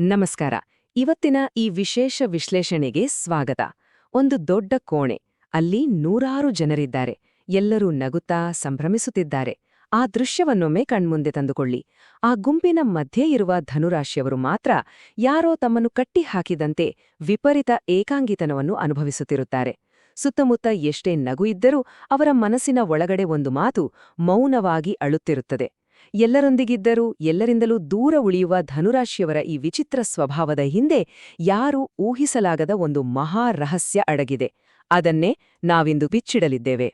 ನಮಸ್ಕಾರ. ಇವತ್ತಿನ ಈ ವಿಶೇಷ ವಿಶ್ಲೇಷಣೆಗೆ ಸ್ವಾಗತ. ಒಂದು ದೊಡ್ಡ ಕೋಣೆ, ಅಲ್ಲಿ ನೂರಾರು ಜನರಿದ್ದಾರೆ. ಎಲ್ಲರೂ ನಗುತ್ತಾ ಸಂಭ್ರಮಿಸುತ್ತಿದ್ದಾರೆ. ಆ ದೃಶ್ಯವನ್ನೊಮ್ಮೆ ಕಣ್ಮುಂದೆ ತಂದುಕೊಳ್ಳಿ. ಆ ಗುಂಪಿನ ಮಧ್ಯೆ ಇರುವ ಧನುರಾಶಿಯವರು ಮಾತ್ರ ಯಾರೋ ತಮ್ಮನ್ನು ಕಟ್ಟಿ ಹಾಕಿದಂತೆ ವಿಪರೀತ ಏಕಾಂಗಿತನವನ್ನು ಅನುಭವಿಸುತ್ತಿರುತ್ತಾರೆ. ಸುತ್ತಮುತ್ತ ಎಷ್ಟೇ ನಗು ಇದ್ದರೂ ಅವರ ಮನಸ್ಸಿನ ಒಳಗಡೆ ಒಂದು ಮಾತು ಮೌನವಾಗಿ ಅಳುತ್ತಿರುತ್ತದೆ. ಎಲ್ಲರೊಂದಿಗಿದ್ದರೂ ಎಲ್ಲರಿಂದಲೂ ದೂರ ಉಳಿಯುವ ಧನುರಾಶಿಯವರ ಈ ವಿಚಿತ್ರ ಸ್ವಭಾವದ ಹಿಂದೆ ಯಾರೂ ಊಹಿಸಲಾಗದ ಒಂದು ಮಹಾ ರಹಸ್ಯ ಅಡಗಿದೆ. ಅದನ್ನೇ ನಾವಿಂದು ಬಿಚ್ಚಿಡಲಿದ್ದೇವೆ.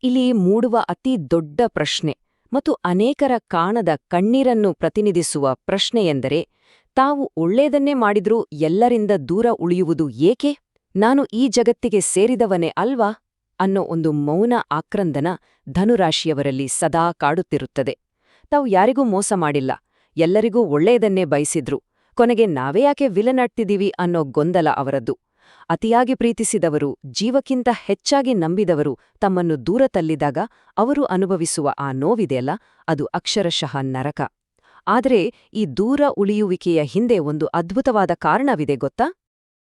ಇಲ್ಲಿ ಮೂಡುವ ಅತಿ ದೊಡ್ಡ ಪ್ರಶ್ನೆ ಮತ್ತು ಅನೇಕರ ಕಾಣದ ಕಣ್ಣೀರನ್ನು ಪ್ರತಿನಿಧಿಸುವ ಪ್ರಶ್ನೆಯೆಂದರೆ, ತಾವು ಒಳ್ಳೆಯದನ್ನೇ ಮಾಡಿದ್ರೂ ಎಲ್ಲರಿಂದ ದೂರ ಉಳಿಯುವುದು ಏಕೆ? ನಾನು ಈ ಜಗತ್ತಿಗೆ ಸೇರಿದವನೇ ಅಲ್ವಾ ಅನ್ನೋ ಒಂದು ಮೌನ ಆಕ್ರಂದನ ಧನುರಾಶಿಯವರಲ್ಲಿ ಸದಾ ಕಾಡುತ್ತಿರುತ್ತದೆ. ತಾವು ಯಾರಿಗೂ ಮೋಸ ಮಾಡಿಲ್ಲ, ಎಲ್ಲರಿಗೂ ಒಳ್ಳೆಯದನ್ನೇ ಬಯಸಿದ್ರು, ಕೊನೆಗೆ ನಾವೇ ಯಾಕೆ ವಿಲನಾಡ್ತಿದೀವಿ ಅನ್ನೋ ಗೊಂದಲ ಅವರದ್ದು. ಅತಿಯಾಗಿ ಪ್ರೀತಿಸಿದವರು, ಜೀವಕ್ಕಿಂತ ಹೆಚ್ಚಾಗಿ ನಂಬಿದವರು ತಮ್ಮನ್ನು ದೂರ ತಳ್ಳಿದಾಗ ಅವರು ಅನುಭವಿಸುವ ಆ ನೋವಿದೆಯಲ್ಲ, ಅದು ಅಕ್ಷರಶಃ ನರಕ. ಆದರೆ ಈ ದೂರ ಉಳಿಯುವಿಕೆಯ ಹಿಂದೆ ಒಂದು ಅದ್ಭುತವಾದ ಕಾರಣವಿದೆ ಗೊತ್ತಾ?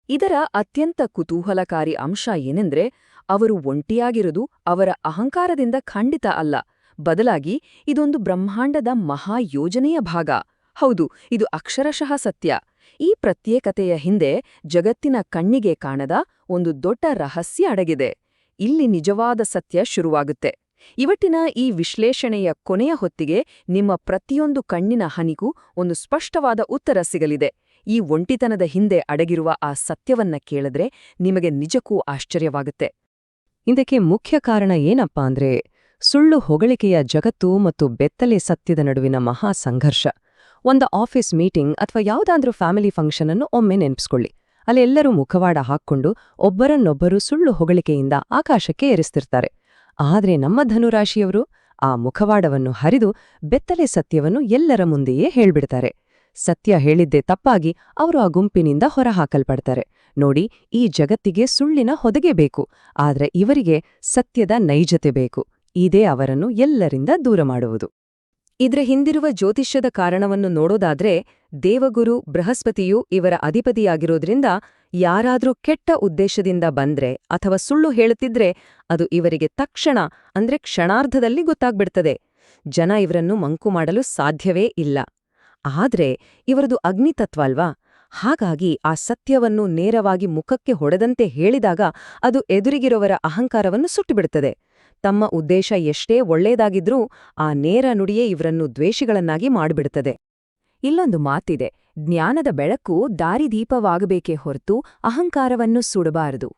ಇದರ ಅತ್ಯಂತ ಕುತೂಹಲಕಾರಿ ಅಂಶ ಏನೆಂದ್ರೆ, ಅವರು ಒಂಟಿಯಾಗಿರೋದು ಅವರ ಅಹಂಕಾರದಿಂದ ಖಂಡಿತ ಅಲ್ಲ. ಬದಲಾಗಿ ಇದೊಂದು ಬ್ರಹ್ಮಾಂಡದ ಮಹಾಯೋಜನೆಯ ಭಾಗ. ಹೌದು, ಇದು ಅಕ್ಷರಶಃ ಸತ್ಯ. ಈ ಪ್ರತ್ಯೇಕತೆಯ ಹಿಂದೆ ಜಗತ್ತಿನ ಕಣ್ಣಿಗೆ ಕಾಣದ ಒಂದು ದೊಡ್ಡ ರಹಸ್ಯ ಅಡಗಿದೆ. ಇಲ್ಲಿ ನಿಜವಾದ ಸತ್ಯ ಶುರುವಾಗುತ್ತೆ. ಇವತ್ತಿನ ಈ ವಿಶ್ಲೇಷಣೆಯ ಕೊನೆಯ ಹೊತ್ತಿಗೆ ನಿಮ್ಮ ಪ್ರತಿಯೊಂದು ಕಣ್ಣಿನ ಹನಿಗೂ ಒಂದು ಸ್ಪಷ್ಟವಾದ ಉತ್ತರ ಸಿಗಲಿದೆ. ಈ ಒಂಟಿತನದ ಹಿಂದೆ ಅಡಗಿರುವ ಆ ಸತ್ಯವನ್ನ ಕೇಳಿದ್ರೆ ನಿಮಗೆ ನಿಜಕ್ಕೂ ಆಶ್ಚರ್ಯವಾಗುತ್ತೆ. ಇದಕ್ಕೆ ಮುಖ್ಯ ಕಾರಣ ಏನಪ್ಪಾ ಅಂದ್ರೆ, ಸುಳ್ಳು ಹೊಗಳಿಕೆಯ ಜಗತ್ತು ಮತ್ತು ಬೆತ್ತಲೆ ಸತ್ಯದ ನಡುವಿನ ಮಹಾ ಸಂಘರ್ಷ. ಒಂದು ಆಫೀಸ್ ಮೀಟಿಂಗ್ ಅಥವಾ ಯಾವುದಾದ್ರೂ ಫ್ಯಾಮಿಲಿ ಫಂಕ್ಷನ್ ಅನ್ನು ಒಮ್ಮೆ ನೆನಪಿಸ್ಕೊಳ್ಳಿ. ಅಲ್ಲೆಲ್ಲರೂ ಮುಖವಾಡ ಹಾಕ್ಕೊಂಡು ಒಬ್ಬರನ್ನೊಬ್ಬರು ಸುಳ್ಳು ಹೊಗಳಿಕೆಯಿಂದ ಆಕಾಶಕ್ಕೆ ಏರಿಸ್ತಿರ್ತಾರೆ. ಆದ್ರೆ ನಮ್ಮ ಧನುರಾಶಿಯವರು ಆ ಮುಖವಾಡವನ್ನು ಹರಿದು ಬೆತ್ತಲೆ ಸತ್ಯವನ್ನು ಎಲ್ಲರ ಮುಂದೆಯೇ ಹೇಳ್ಬಿಡ್ತಾರೆ. ಸತ್ಯ ಹೇಳಿದ್ದೇ ತಪ್ಪಾಗಿ ಅವರು ಆ ಗುಂಪಿನಿಂದ ಹೊರಹಾಕಲ್ಪಡ್ತಾರೆ. ನೋಡಿ, ಈ ಜಗತ್ತಿಗೆ ಸುಳ್ಳಿನ ಹೊದಗೆ ಬೇಕು, ಆದ್ರೆ ಇವರಿಗೆ ಸತ್ಯದ ನೈಜತೆ ಬೇಕು. ಇದೇ ಅವರನ್ನು ಎಲ್ಲರಿಂದ ದೂರ ಮಾಡುವುದು. ಇದ್ರ ಹಿಂದಿರುವ ಜ್ಯೋತಿಷ್ಯದ ಕಾರಣವನ್ನು ನೋಡೋದಾದ್ರೆ, ದೇವಗುರು ಬೃಹಸ್ಪತಿಯು ಇವರ ಅಧಿಪತಿಯಾಗಿರೋದ್ರಿಂದ ಯಾರಾದ್ರೂ ಕೆಟ್ಟ ಉದ್ದೇಶದಿಂದ ಬಂದ್ರೆ ಅಥವಾ ಸುಳ್ಳು ಹೇಳುತ್ತಿದ್ರೆ ಅದು ಇವರಿಗೆ ತಕ್ಷಣ ಅಂದ್ರೆ ಕ್ಷಣಾರ್ಧದಲ್ಲಿ ಗೊತ್ತಾಗ್ಬಿಡ್ತದೆ. ಜನ ಇವರನ್ನು ಮಂಕು ಮಾಡಲು ಸಾಧ್ಯವೇ ಇಲ್ಲ. ಆದ್ರೆ ಇವರದು ಅಗ್ನಿತತ್ವ ಅಲ್ವಾ? ಹಾಗಾಗಿ ಆ ಸತ್ಯವನ್ನು ನೇರವಾಗಿ ಮುಖಕ್ಕೆ ಹೊಡೆದಂತೆ ಹೇಳಿದಾಗ ಅದು ಎದುರಿಗಿರೋವರ ಅಹಂಕಾರವನ್ನು ಸುಟ್ಟುಬಿಡುತ್ತದೆ. ತಮ್ಮ ಉದ್ದೇಶ ಎಷ್ಟೇ ಒಳ್ಳೆಯದಾಗಿದ್ರೂ ಆ ನೇರ ನುಡಿಯೇ ಇವರನ್ನು ದ್ವೇಷಿಗಳನ್ನಾಗಿ ಮಾಡಿಬಿಡುತ್ತದೆ. ಇಲ್ಲೊಂದು ಮಾತಿದೆ, ಜ್ಞಾನದ ಬೆಳಕು ದಾರಿದೀಪವಾಗಬೇಕೇ ಹೊರತು ಅಹಂಕಾರವನ್ನು ಸುಡಬಾರದು.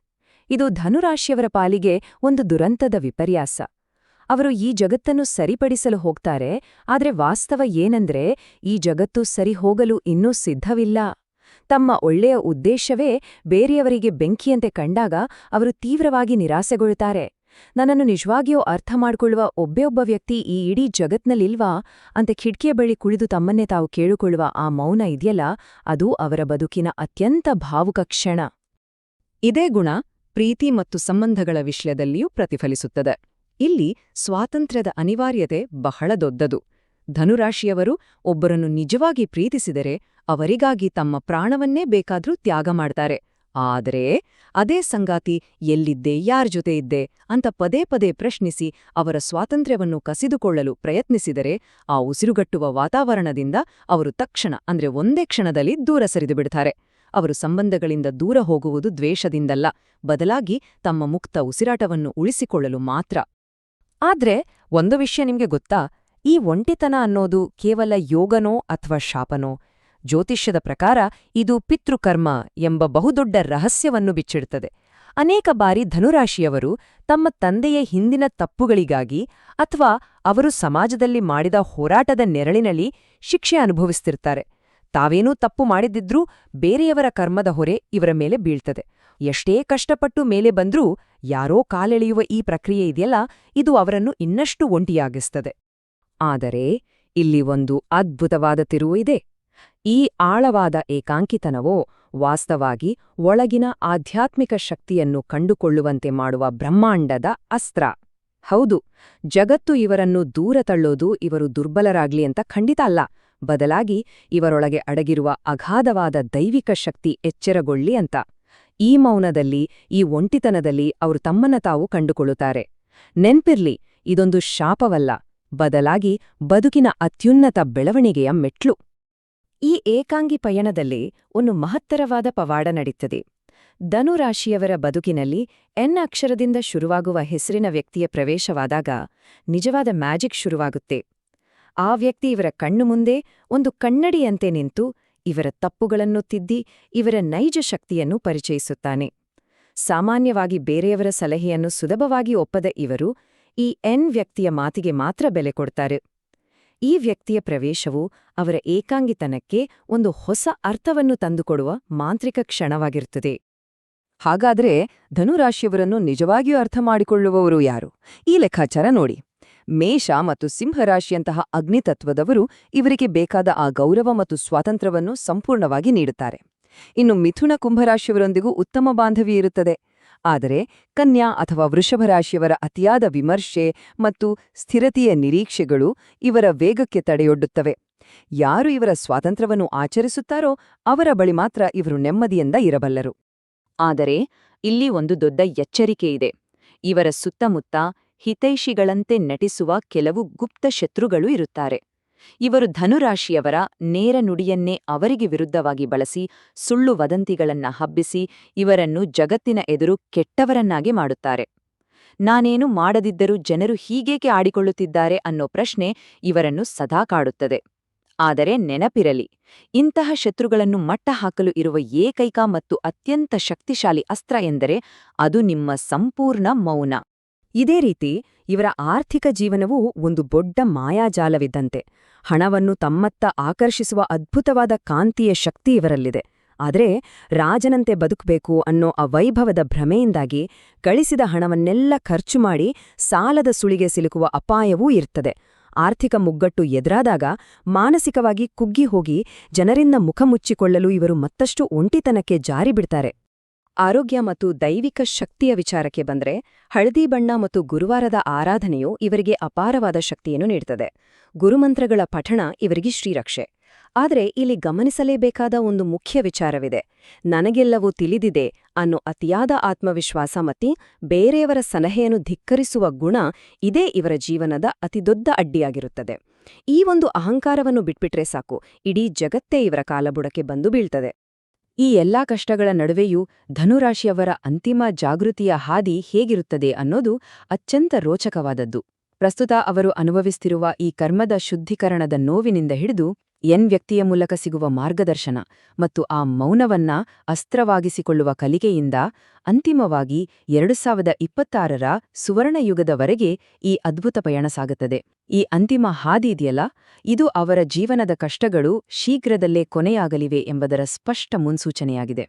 ಇದು ಧನುರಾಶಿಯವರ ಪಾಲಿಗೆ ಒಂದು ದುರಂತದ ವಿಪರ್ಯಾಸ. ಅವರು ಈ ಜಗತ್ತನ್ನು ಸರಿಪಡಿಸಲು ಹೋಗ್ತಾರೆ, ಆದ್ರೆ ವಾಸ್ತವ ಏನಂದ್ರೆ ಈ ಜಗತ್ತು ಸರಿಹೋಗಲು ಇನ್ನೂ ಸಿದ್ಧವಿಲ್ಲ. ತಮ್ಮ ಒಳ್ಳೆಯ ಉದ್ದೇಶವೇ ಬೇರೆಯವರಿಗೆ ಬೆಂಕಿಯಂತೆ ಕಂಡಾಗ ಅವರು ತೀವ್ರವಾಗಿ ನಿರಾಸೆಗೊಳ್ಳುತ್ತಾರೆ. ನನ್ನನ್ನು ನಿಜವಾಗಿಯೂ ಅರ್ಥ ಮಾಡಿಕೊಳ್ಳುವ ಒಬ್ಬ ವ್ಯಕ್ತಿ ಈ ಇಡೀ ಜಗತ್ನಲ್ಲಿಲ್ವಾ ಅಂತ ಕಿಟಕಿಯ ಬಳಿ ಕುಳಿದು ತಮ್ಮನ್ನೇ ತಾವು ಕೇಳಿಕೊಳ್ಳುವ ಆ ಮೌನ ಇದೆಯಲ್ಲ, ಅದು ಅವರ ಬದುಕಿನ ಅತ್ಯಂತ ಭಾವುಕ ಕ್ಷಣ. ಇದೇ ಗುಣ ಪ್ರೀತಿ ಮತ್ತು ಸಂಬಂಧಗಳ ವಿಷಯದಲ್ಲಿಯೂ ಪ್ರತಿಫಲಿಸುತ್ತದೆ. ಇಲ್ಲಿ ಸ್ವಾತಂತ್ರ್ಯದ ಅನಿವಾರ್ಯತೆ ಬಹಳ ದೊಡ್ಡದು. ಧನುರಾಶಿಯವರು ಒಬ್ಬರನ್ನು ನಿಜವಾಗಿ ಪ್ರೀತಿಸಿದರೆ ಅವರಿಗಾಗಿ ತಮ್ಮ ಪ್ರಾಣವನ್ನೇ ಬೇಕಾದ್ರೂ ತ್ಯಾಗ ಮಾಡ್ತಾರೆ. ಆದರೆ ಅದೇ ಸಂಗಾತಿ ಎಲ್ಲಿದ್ದೆ, ಯಾರ ಜೊತೆ ಇದ್ದೆ ಅಂತ ಪದೇ ಪದೇ ಪ್ರಶ್ನಿಸಿ ಅವರ ಸ್ವಾತಂತ್ರ್ಯವನ್ನು ಕಸಿದುಕೊಳ್ಳಲು ಪ್ರಯತ್ನಿಸಿದರೆ ಆ ಉಸಿರುಗಟ್ಟುವ ವಾತಾವರಣದಿಂದ ಅವರು ತಕ್ಷಣ ಅಂದ್ರೆ ಒಂದೇ ಕ್ಷಣದಲ್ಲಿ ದೂರ ಸರಿದುಬಿಡ್ತಾರೆ. ಅವರು ಸಂಬಂಧಗಳಿಂದ ದೂರ ಹೋಗುವುದು ದ್ವೇಷದಿಂದಲ್ಲ, ಬದಲಾಗಿ ತಮ್ಮ ಮುಕ್ತ ಉಸಿರಾಟವನ್ನು ಉಳಿಸಿಕೊಳ್ಳಲು ಮಾತ್ರ. ಆದ್ರೆ ಒಂದು ವಿಷಯ ನಿಮ್ಗೆ ಗೊತ್ತಾ? ಈ ಒಂಟಿತನ ಅನ್ನೋದು ಕೇವಲ ಯೋಗನೋ ಅಥವಾ ಶಾಪನೋ? ಜ್ಯೋತಿಷ್ಯದ ಪ್ರಕಾರ ಇದು ಪಿತೃಕರ್ಮ ಎಂಬ ಬಹುದೊಡ್ಡ ರಹಸ್ಯವನ್ನು ಬಿಚ್ಚಿಡುತ್ತದೆ. ಅನೇಕ ಬಾರಿ ಧನುರಾಶಿಯವರು ತಮ್ಮ ತಂದೆಯ ಹಿಂದಿನ ತಪ್ಪುಗಳಿಗಾಗಿ ಅಥವಾ ಅವರು ಸಮಾಜದಲ್ಲಿ ಮಾಡಿದ ಹೋರಾಟದ ನೆರಳಿನಲ್ಲಿ ಶಿಕ್ಷೆ ಅನುಭವಿಸ್ತಿರ್ತಾರೆ. ತಾವೇನೂ ತಪ್ಪು ಮಾಡಿದ್ದಿದ್ರೂ ಬೇರೆಯವರ ಕರ್ಮದ ಹೊರೆ ಇವರ ಮೇಲೆ ಬೀಳ್ತದೆ. ಎಷ್ಟೇ ಕಷ್ಟಪಟ್ಟು ಮೇಲೆ ಬಂದ್ರೂ ಯಾರೋ ಕಾಲೆಳೆಯುವ ಈ ಪ್ರಕ್ರಿಯೆ ಇದೆಯಲ್ಲ, ಇದು ಅವರನ್ನು ಇನ್ನಷ್ಟು ಒಂಟಿಯಾಗಿಸ್ತದೆ. ಆದರೆ ಇಲ್ಲಿ ಒಂದು ಅದ್ಭುತವಾದ ತಿರುವು ಇದೆ. ಈ ಆಳವಾದ ಏಕಾಂಕಿತನವೋ ವಾಸ್ತವಾಗಿ ಒಳಗಿನ ಆಧ್ಯಾತ್ಮಿಕ ಶಕ್ತಿಯನ್ನು ಕಂಡುಕೊಳ್ಳುವಂತೆ ಮಾಡುವ ಬ್ರಹ್ಮಾಂಡದ ಅಸ್ತ್ರ. ಹೌದು, ಜಗತ್ತು ಇವರನ್ನು ದೂರ ತಳ್ಳೋದು ಇವರು ದುರ್ಬಲರಾಗ್ಲಿ ಅಂತ ಖಂಡಿತ ಅಲ್ಲ, ಬದಲಾಗಿ ಇವರೊಳಗೆ ಅಡಗಿರುವ ಅಗಾಧವಾದ ದೈವಿಕ ಶಕ್ತಿ ಎಚ್ಚರಗೊಳ್ಳಿ ಅಂತ. ಈ ಮೌನದಲ್ಲಿ, ಈ ಒಂಟಿತನದಲ್ಲಿ ಅವರು ತಮ್ಮನ್ನ ತಾವು ಕಂಡುಕೊಳ್ಳುತ್ತಾರೆ. ನೆನ್ಪಿರ್ಲಿ, ಇದೊಂದು ಶಾಪವಲ್ಲ, ಬದಲಾಗಿ ಬದುಕಿನ ಅತ್ಯುನ್ನತ ಬೆಳವಣಿಗೆಯ ಮೆಟ್ಲು. ಈ ಏಕಾಂಗಿ ಪಯಣದಲ್ಲಿ ಒಂದು ಮಹತ್ತರವಾದ ಪವಾಡ ನಡೆಯುತ್ತದೆ. ಧನುರಾಶಿಯವರ ಬದುಕಿನಲ್ಲಿ ಎನ್ ಅಕ್ಷರದಿಂದ ಶುರುವಾಗುವ ಹೆಸರಿನ ವ್ಯಕ್ತಿಯ ಪ್ರವೇಶವಾದಾಗ ನಿಜವಾದ ಮ್ಯಾಜಿಕ್ ಶುರುವಾಗುತ್ತೆ. ಆ ವ್ಯಕ್ತಿ ಇವರ ಕಣ್ಣು ಮುಂದೆ ಒಂದು ಕನ್ನಡಿಯಂತೆ ನಿಂತು ಇವರ ತಪ್ಪುಗಳನ್ನು ತಿದ್ದಿ ಇವರ ನೈಜ ಶಕ್ತಿಯನ್ನು ಪರಿಚಯಿಸುತ್ತಾನೆ. ಸಾಮಾನ್ಯವಾಗಿ ಬೇರೆಯವರ ಸಲಹೆಯನ್ನು ಸುಲಭವಾಗಿ ಒಪ್ಪದ ಇವರು ಈ ಎನ್ ವ್ಯಕ್ತಿಯ ಮಾತಿಗೆ ಮಾತ್ರ ಬೆಲೆ ಕೊಡ್ತಾರೆ. ಈ ವ್ಯಕ್ತಿಯ ಪ್ರವೇಶವು ಅವರ ಏಕಾಂಗಿತನಕ್ಕೆ ಒಂದು ಹೊಸ ಅರ್ಥವನ್ನು ತಂದುಕೊಡುವ ಮಾಂತ್ರಿಕ ಕ್ಷಣವಾಗಿರುತ್ತದೆ. ಹಾಗಾದ್ರೆ ಧನುರಾಶಿಯವರನ್ನು ನಿಜವಾಗಿಯೂ ಅರ್ಥ ಮಾಡಿಕೊಳ್ಳುವವರು ಯಾರು? ಈ ಲೆಕ್ಕಾಚಾರ ನೋಡಿ. ಮೇಷ ಮತ್ತು ಸಿಂಹರಾಶಿಯಂತಹ ಅಗ್ನಿತತ್ವದವರು ಇವರಿಗೆ ಬೇಕಾದ ಆ ಗೌರವ ಮತ್ತು ಸ್ವಾತಂತ್ರ್ಯವನ್ನು ಸಂಪೂರ್ಣವಾಗಿ ನೀಡುತ್ತಾರೆ. ಇನ್ನು ಮಿಥುನ ಕುಂಭರಾಶಿಯವರೊಂದಿಗೂ ಉತ್ತಮ ಬಾಂಧವ್ಯ ಇರುತ್ತದೆ. ಆದರೆ ಕನ್ಯಾ ಅಥವಾ ವೃಷಭರಾಶಿಯವರ ಅತಿಯಾದ ವಿಮರ್ಶೆ ಮತ್ತು ಸ್ಥಿರತೆಯ ನಿರೀಕ್ಷೆಗಳು ಇವರ ವೇಗಕ್ಕೆ ತಡೆಯೊಡ್ಡುತ್ತವೆ. ಯಾರು ಇವರ ಸ್ವಾತಂತ್ರ್ಯವನ್ನು ಆಚರಿಸುತ್ತಾರೋ ಅವರ ಬಳಿ ಮಾತ್ರ ಇವರು ನೆಮ್ಮದಿಯಿಂದ ಇರಬಲ್ಲರು. ಆದರೆ ಇಲ್ಲಿ ಒಂದು ದೊಡ್ಡ ಎಚ್ಚರಿಕೆಯಿದೆ. ಇವರ ಸುತ್ತಮುತ್ತ ಹಿತೈಷಿಗಳಂತೆ ನಟಿಸುವ ಕೆಲವು ಗುಪ್ತ ಶತ್ರುಗಳು ಇರುತ್ತಾರೆ. ಇವರು ಧನುರಾಶಿಯವರ ನೇರ ನುಡಿಯನ್ನೇ ಅವರಿಗೆ ವಿರುದ್ಧವಾಗಿ ಬಳಸಿ ಸುಳ್ಳು ವದಂತಿಗಳನ್ನ ಹಬ್ಬಿಸಿ ಇವರನ್ನು ಜಗತ್ತಿನ ಎದುರು ಕೆಟ್ಟವರನ್ನಾಗಿ ಮಾಡುತ್ತಾರೆ. ನಾನೇನು ಮಾಡದಿದ್ದರೂ ಜನರು ಹೀಗೇಕೆ ಆಡಿಕೊಳ್ಳುತ್ತಿದ್ದಾರೆ ಅನ್ನೋ ಪ್ರಶ್ನೆ ಇವರನ್ನು ಸದಾ ಕಾಡುತ್ತದೆ. ಆದರೆ ನೆನಪಿರಲಿ, ಇಂತಹ ಶತ್ರುಗಳನ್ನು ಮಟ್ಟ ಹಾಕಲು ಇರುವ ಏಕೈಕ ಮತ್ತು ಅತ್ಯಂತ ಶಕ್ತಿಶಾಲಿ ಅಸ್ತ್ರ ಎಂದರೆ ಅದು ನಿಮ್ಮ ಸಂಪೂರ್ಣ ಮೌನ. ಇದೇ ರೀತಿ ಇವರ ಆರ್ಥಿಕ ಜೀವನವೂ ಒಂದು ದೊಡ್ಡ ಮಾಯಾಜಾಲವಿದ್ದಂತೆ. ಹಣವನ್ನು ತಮ್ಮತ್ತ ಆಕರ್ಷಿಸುವ ಅದ್ಭುತವಾದ ಕಾಂತೀಯ ಶಕ್ತಿ ಇವರಲ್ಲಿದೆ. ಆದರೆ ರಾಜನಂತೆ ಬದುಕಬೇಕು ಅನ್ನೋ ಅವೈಭವದ ಭ್ರಮೆಯಿಂದಾಗಿ ಗಳಿಸಿದ ಹಣವನ್ನೆಲ್ಲ ಖರ್ಚು ಮಾಡಿ ಸಾಲದ ಸುಳಿಗೆ ಸಿಲುಕುವ ಅಪಾಯವೂ ಇರ್ತದೆ. ಆರ್ಥಿಕ ಮುಗ್ಗಟ್ಟು ಎದುರಾದಾಗ ಮಾನಸಿಕವಾಗಿ ಕುಗ್ಗಿ ಹೋಗಿ ಜನರಿಂದ ಮುಖ ಮುಚ್ಚಿಕೊಳ್ಳಲು ಇವರು ಮತ್ತಷ್ಟು ಒಂಟಿತನಕ್ಕೆ ಜಾರಿಬಿಡ್ತಾರೆ. ಆರೋಗ್ಯ ಮತ್ತು ದೈವಿಕ ಶಕ್ತಿಯ ವಿಚಾರಕ್ಕೆ ಬಂದ್ರೆ ಹಳದಿ ಬಣ್ಣ ಮತ್ತು ಗುರುವಾರದ ಆರಾಧನೆಯು ಇವರಿಗೆ ಅಪಾರವಾದ ಶಕ್ತಿಯನ್ನು ನೀಡುತ್ತದೆ. ಗುರುಮಂತ್ರಗಳ ಪಠಣ ಇವರಿಗೆ ಶ್ರೀರಕ್ಷೆ. ಆದರೆ ಇಲ್ಲಿ ಗಮನಿಸಲೇಬೇಕಾದ ಒಂದು ಮುಖ್ಯ ವಿಚಾರವಿದೆ. ನನಗೆಲ್ಲವೂ ತಿಳಿದಿದೆ ಅನ್ನೋ ಅತಿಯಾದ ಆತ್ಮವಿಶ್ವಾಸ ಮತ್ತು ಬೇರೆಯವರ ಸಲಹೆಯನ್ನು ಧಿಕ್ಕರಿಸುವ ಗುಣ ಇದೇ ಇವರ ಜೀವನದ ಅತಿದೊಡ್ಡ ಅಡ್ಡಿಯಾಗಿರುತ್ತದೆ. ಈ ಒಂದು ಅಹಂಕಾರವನ್ನು ಬಿಟ್ಬಿಟ್ರೆ ಸಾಕು, ಇಡೀ ಜಗತ್ತೇ ಇವರ ಕಾಲಬುಡಕ್ಕೆ ಬಂದು ಬೀಳ್ತದೆ. ಈ ಎಲ್ಲಾ ಕಷ್ಟಗಳ ನಡುವೆಯೂ ಧನುರಾಶಿಯವರ ಅಂತಿಮ ಜಾಗೃತಿಯ ಹಾದಿ ಹೇಗಿರುತ್ತದೆ ಅನ್ನೋದು ಅತ್ಯಂತ ರೋಚಕವಾದದ್ದು. ಪ್ರಸ್ತುತ ಅವರು ಅನುಭವಿಸುತ್ತಿರುವ ಈ ಕರ್ಮದ ಶುದ್ಧೀಕರಣದ ನೋವಿನಿಂದ ಹಿಡಿದು ಎನ್ ವ್ಯಕ್ತಿಯ ಮೂಲಕ ಸಿಗುವ ಮಾರ್ಗದರ್ಶನ ಮತ್ತು ಆ ಮೌನವನ್ನ ಅಸ್ತ್ರವಾಗಿಸಿಕೊಳ್ಳುವ ಕಲಿಕೆಯಿಂದ ಅಂತಿಮವಾಗಿ 2026ರ ಸುವರ್ಣಯುಗದವರೆಗೆ ಈ ಅದ್ಭುತ ಪಯಣ ಸಾಗುತ್ತದೆ. ಈ ಅಂತಿಮ ಹಾದಿ ಇದೆಯಲ್ಲ, ಇದು ಅವರ ಜೀವನದ ಕಷ್ಟಗಳು ಶೀಘ್ರದಲ್ಲೇ ಕೊನೆಯಾಗಲಿವೆ ಎಂಬುದರ ಸ್ಪಷ್ಟ ಮುನ್ಸೂಚನೆಯಾಗಿದೆ.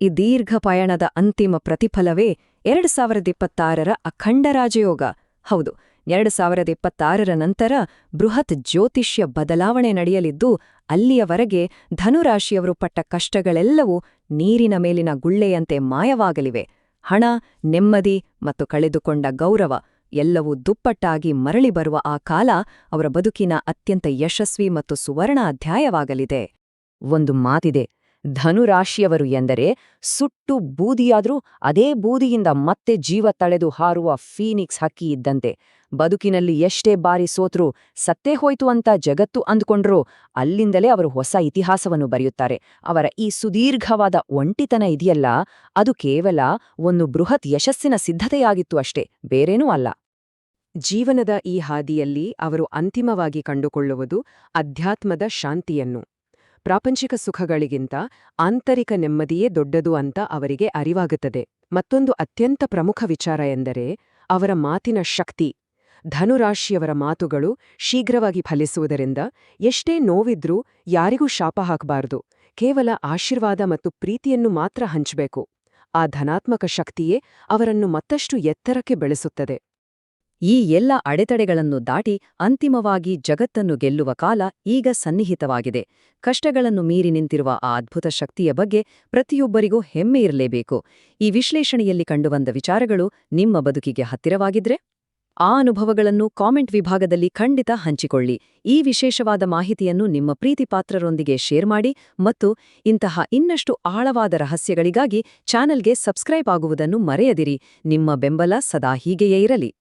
ಈ ದೀರ್ಘ ಪಯಣದ ಅಂತಿಮ ಪ್ರತಿಫಲವೇ 2026ರ ಅಖಂಡ ರಾಜಯೋಗ. ಹೌದು, 2026ರ ನಂತರ ಬೃಹತ್ ಜ್ಯೋತಿಷ್ಯ ಬದಲಾವಣೆ ನಡೆಯಲಿದ್ದು, ಅಲ್ಲಿಯವರೆಗೆ ಧನುರಾಶಿಯವರು ಪಟ್ಟ ಕಷ್ಟಗಳೆಲ್ಲವೂ ನೀರಿನ ಮೇಲಿನ ಗುಳ್ಳೆಯಂತೆ ಮಾಯವಾಗಲಿವೆ. ಹಣ, ನೆಮ್ಮದಿ ಮತ್ತು ಕಳೆದುಕೊಂಡ ಗೌರವ ಎಲ್ಲವೂ ದುಪ್ಪಟ್ಟಾಗಿ ಮರಳಿ ಬರುವ ಆ ಕಾಲ ಅವರ ಬದುಕಿನ ಅತ್ಯಂತ ಯಶಸ್ವಿ ಮತ್ತು ಸುವರ್ಣ ಅಧ್ಯಾಯವಾಗಲಿದೆ. ಒಂದು ಮಾತಿದೆ, ಧನುರಾಶಿಯವರು ಎಂದರೆ ಸುಟ್ಟು ಬೂದಿಯಾದ್ರೂ ಅದೇ ಬೂದಿಯಿಂದ ಮತ್ತೆ ಜೀವ ತಳೆದು ಹಾರುವ ಫೀನಿಕ್ಸ್ ಹಕ್ಕಿ ಇದ್ದಂತೆ. ಬದುಕಿನಲ್ಲಿ ಎಷ್ಟೇ ಬಾರಿ ಸೋತ್ರೂ ಸತ್ತೇ ಹೋಯ್ತು ಅಂತ ಜಗತ್ತು ಅಂದುಕೊಂಡ್ರೂ ಅಲ್ಲಿಂದಲೇ ಅವರು ಹೊಸ ಇತಿಹಾಸವನ್ನು ಬರೆಯುತ್ತಾರೆ. ಅವರ ಈ ಸುದೀರ್ಘವಾದ ಒಂಟಿತನ ಇದೆಯಲ್ಲ, ಅದು ಕೇವಲ ಒಂದು ಬೃಹತ್ ಯಶಸ್ಸಿನ ಸಿದ್ಧತೆಯಾಗಿತ್ತು ಅಷ್ಟೇ, ಬೇರೇನೂ ಅಲ್ಲ. ಜೀವನದ ಈ ಹಾದಿಯಲ್ಲಿ ಅವರು ಅಂತಿಮವಾಗಿ ಕಂಡುಕೊಳ್ಳುವುದು ಅಧ್ಯಾತ್ಮದ ಶಾಂತಿಯನ್ನು. ಪ್ರಾಪಂಚಿಕ ಸುಖಗಳಿಗಿಂತ ಆಂತರಿಕ ನೆಮ್ಮದಿಯೇ ದೊಡ್ಡದು ಅಂತ ಅವರಿಗೆ ಅರಿವಾಗುತ್ತದೆ. ಮತ್ತೊಂದು ಅತ್ಯಂತ ಪ್ರಮುಖ ವಿಚಾರ ಎಂದರೆ ಅವರ ಮಾತಿನ ಶಕ್ತಿ. ಧನುರಾಶಿಯವರ ಮಾತುಗಳು ಶೀಘ್ರವಾಗಿ ಫಲಿಸುವುದರಿಂದ ಎಷ್ಟೇ ನೋವಿದ್ರೂ ಯಾರಿಗೂ ಶಾಪ ಹಾಕಬಾರದು, ಕೇವಲ ಆಶೀರ್ವಾದ ಮತ್ತು ಪ್ರೀತಿಯನ್ನು ಮಾತ್ರ ಹಂಚಬೇಕು. ಆ ಧನಾತ್ಮಕ ಶಕ್ತಿಯೇ ಅವರನ್ನು ಮತ್ತಷ್ಟು ಎತ್ತರಕ್ಕೆ ಬೆಳೆಸುತ್ತದೆ. ಈ ಎಲ್ಲ ಅಡೆತಡೆಗಳನ್ನು ದಾಟಿ ಅಂತಿಮವಾಗಿ ಜಗತ್ತನ್ನು ಗೆಲ್ಲುವ ಕಾಲ ಈಗ ಸನ್ನಿಹಿತವಾಗಿದೆ. ಕಷ್ಟಗಳನ್ನು ಮೀರಿ ನಿಂತಿರುವ ಆ ಅದ್ಭುತ ಶಕ್ತಿಯ ಬಗ್ಗೆ ಪ್ರತಿಯೊಬ್ಬರಿಗೂ ಹೆಮ್ಮೆ ಇರಲೇಬೇಕು. ಈ ವಿಶ್ಲೇಷಣೆಯಲ್ಲಿ ಕಂಡುಬಂದ ವಿಚಾರಗಳು ನಿಮ್ಮ ಬದುಕಿಗೆ ಹತ್ತಿರವಾಗಿದ್ರೆ ಆ ಅನುಭವಗಳನ್ನು ಕಾಮೆಂಟ್ ವಿಭಾಗದಲ್ಲಿ ಖಂಡಿತ ಹಂಚಿಕೊಳ್ಳಿ. ಈ ವಿಶೇಷವಾದ ಮಾಹಿತಿಯನ್ನು ನಿಮ್ಮ ಪ್ರೀತಿಪಾತ್ರರೊಂದಿಗೆ ಶೇರ್ ಮಾಡಿ ಮತ್ತು ಇಂತಹ ಇನ್ನಷ್ಟು ಆಳವಾದ ರಹಸ್ಯಗಳಿಗಾಗಿ ಚಾನೆಲ್ಗೆ ಸಬ್ಸ್ಕ್ರೈಬ್ ಆಗುವುದನ್ನು ಮರೆಯದಿರಿ. ನಿಮ್ಮ ಬೆಂಬಲ ಸದಾ ಹೀಗೆಯೇ ಇರಲಿ.